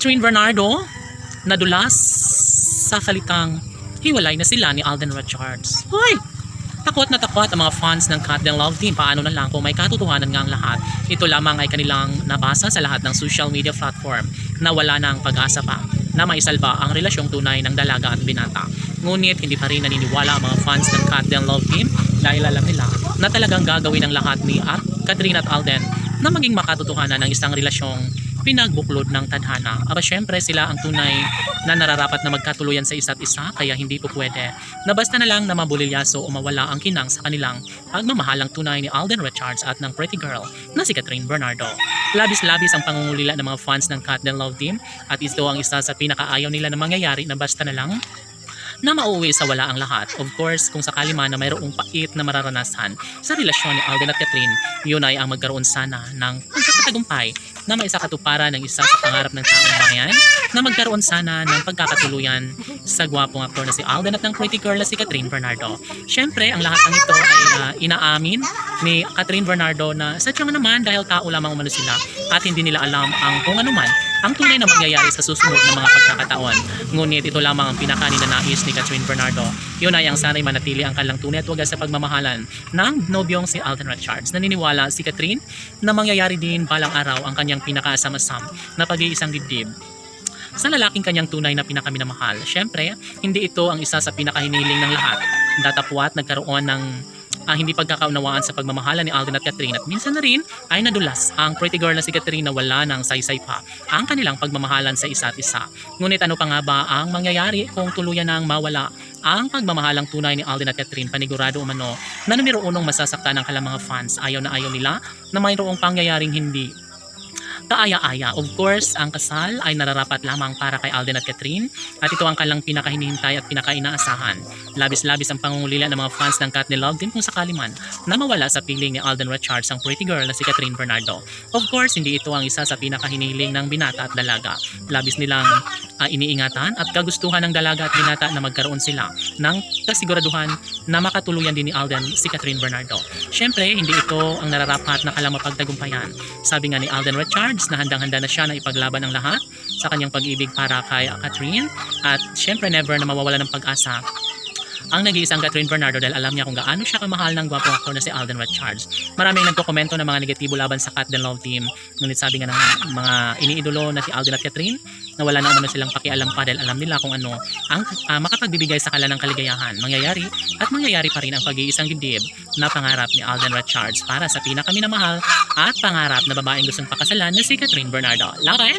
Catherine Bernardo nadulas sa salitang hiwalay na sila ni Alden Richards. Hoy! Takot na takot ang mga fans ng Kat Del Love Team. Paano na lang kung may katotohanan nga ang lahat. Ito lamang ay kanilang nabasa sa lahat ng social media platform na wala na ang pag-asa pa na maisalba ang relasyong tunay ng dalaga at binata. Ngunit hindi pa rin naniniwala ang mga fans ng Kat Del Love Team dahil alam nila na talagang gagawin ng lahat ni Catherine at Alden na maging makatotohanan ng isang relasyong pinagbuklod ng tadhana. Aba syempre sila ang tunay na nararapat na magkatuluyan sa isa't isa, kaya hindi po pwede na basta na lang na mabulilyaso o mawala ang kinang sa kanilang pagmamahalang tunay ni Alden Richards at ng pretty girl na si Catherine Bernardo. Labis-labis ang pangungulila ng mga fans ng Kat Del Love Team at ito ang isa sa pinakaayaw nila na mangyayari na basta na lang na mauwi sa wala ang lahat. Of course, kung sakali man na mayroong pait na mararanasan sa relasyon ni Alden at Catherine, yun ay ang magkaroon sana ng pagkakatagumpay na may katuparan ng isa sa pangarap ng taong bayan, na magkaroon sana ng pagkakatuluyan sa gwapong aktor na si Alden at ng pretty girl na si Catherine Bernardo. Syempre, ang lahat ng ito ay inaamin ni Catherine Bernardo na sadyang naman dahil tao lamang umano sila at hindi nila alam ang kung ano man ang tunay na mangyayari sa susunod na mga pagkakataon. Ngunit ito lamang ang pinakaninanais ni Catherine Bernardo. Yun ay ang sana'y manatili ang kanilang tunay at wagas sa pagmamahalan ng nobyong si Alden Richards. Naniniwala si Catherine na mangyayari din balang araw ang kanyang pinakaasam-asam na pag-iisang dibdib sa lalaking kanyang tunay na pinakaminamahal. Syempre, hindi ito ang isa sa pinakahiniling ng lahat. Datapwat nagkaroon ng hindi pagkakaunawaan sa pagmamahala ni Alden at Catherine, at minsan na rin ay nadulas ang pretty girl na si Catherine na wala ng saysay pa ang kanilang pagmamahalan sa isa't isa. Ngunit ano pa nga ba ang mangyayari kung tuluyan nang mawala ang pagmamahalang tunay ni Alden at Catherine? Panigurado umano na numero unong masasaktan ng kanilang mga fans. Ayaw na ayaw nila na mayroong pangyayaring hindi kaaya-aya. Of course, ang kasal ay nararapat lamang para kay Alden at Catherine at ito ang kanilang pinakahinihintay at pinakainaasahan. Labis-labis ang pangungulila ng mga fans ng Kat Del Love Team kung sakali man na mawala sa piling ni Alden Richards ang pretty girl na si Catherine Bernardo. Of course, hindi ito ang isa sa pinakahinihiling ng binata at dalaga. Labis nilang iniingatan at kagustuhan ng dalaga at binata na magkaroon sila ng kasiguraduhan na makatuluyan din ni Alden si Catherine Bernardo. Syempre, hindi ito ang nararapat na kailangang mapagtagumpayan. Sabi nga ni Alden Richards na handang-handa na siya na ipaglaban ang lahat sa kanyang pag-ibig para kay Catherine, at syempre never na mawawala ng pag-asa ang nag-iisang Catherine Bernardo dahil alam niya kung gaano siya kamahal ng gwapong aktor na si Alden Richards. Maraming nagkokomento ng mga negatibo laban sa Kat Del Love Team, ngunit sabi nga ng mga iniidolo na si Alden at Catherine na wala na umano silang pakialam pa dahil alam nila kung ano ang makapagbibigay sa kanila ng kaligayahan. Mangyayari at mangyayari pa rin ang pag-iisang dibdib na pangarap ni Alden Richards para sa pinakaminamahal at pangarap na babaeng gustong pakasalan na si Catherine Bernardo. Laban!